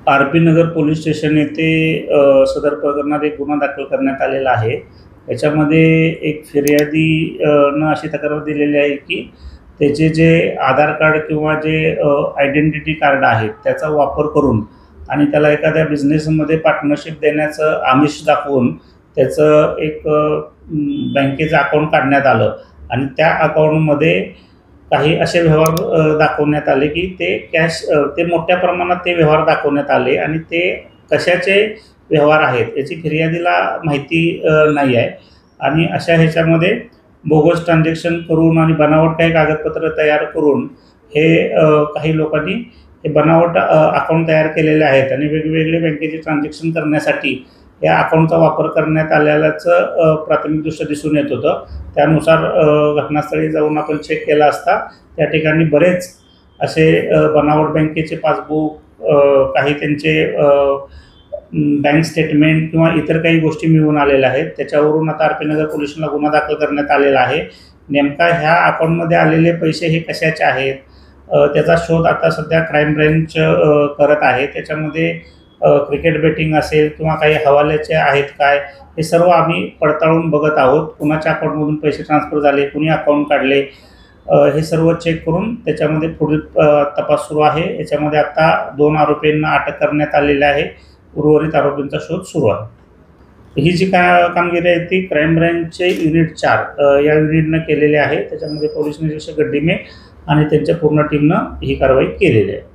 RP. नगर police station येथे सदर प्रकरणात एक गुन्हा दाखल करण्यात आलेला आहे। याच्यामध्ये एक फिर्यादी न अशी तक्रार दिलेली आहे की त्याचे जे आधार कार्ड किंवा जे आयडेंटिटी कार्ड आहे त्याचा वापर करून आणि त्याला एखाद्या बिझनेसमध्ये पार्टनरशिप देण्याचं आमिष दाखवून त्याचं एक बँकेचं अकाउंट काढण्यात आलं आणि त्या अकाउंटमध्ये काही असे व्यवहार दाखवण्यात आले की ते कॅश ते मोठ्या प्रमाणात ते व्यवहार दाखवण्यात आले आणि ते कशाचे व्यवहार आहेत याची फिर्यादीला माहिती नाही आहे आणि अशा ह्याच्यामध्ये बोगस ट्रान्झॅक्शन करून आणि बनावट काही कागदपत्र तयार करून हे काही लोकांनी हे बनावट अकाउंट तयार केलेले आहेत आणि वेगवेगळे बँकेचे ट्रान्झॅक्शन करण्यासाठी या अकाउंटचा वापर करण्यात आलेल्याचं प्राथमिकदृष्ट्या दिसून येत होतं। त्यानुसार घटनास्थळी जाऊन आपण चेक केला असता त्या ठिकाणी बरेच असे बनावट बँकेचे पासबुक, काही त्यांचे बँक स्टेटमेंट किंवा इतर काही गोष्टी मिळून आलेल्या आहेत। त्याच्यावरून आता आर.पी. नगर पोलिसांना गुन्हा दाखल करण्यात आलेला आहे। नेमका ह्या अकाउंटमध्ये आलेले पैसे हे कशाचे आहेत त्याचा शोध आता सध्या क्राईम ब्रँच करत आहे। त्याच्यामध्ये क्रिकेट बेटिंग असेल किंवा काही हवाल्याचे आहेत काय हे सर्व आम्ही पडताळून बघत आहोत। कुणाच्या अकाउंटमधून पैसे ट्रान्सफर झाले, कुणी अकाउंट काढले, हे सर्व चेक करून त्याच्यामध्ये पुढील तपास सुरू आहे। याच्यामध्ये आता 2 आरोपींना अटक करण्यात आलेली आहे। उर्वरित आरोपींचा शोध सुरू आहे। ही जी कामगिरी आहे ती क्राईम ब्रँचचे युनिट 4 या युनिटनं केलेली आहे। त्याच्यामध्ये पोलीस निरीक्षक गड्डीमे आणि त्यांच्या पूर्ण टीमनं ही कारवाई केलेली आहे।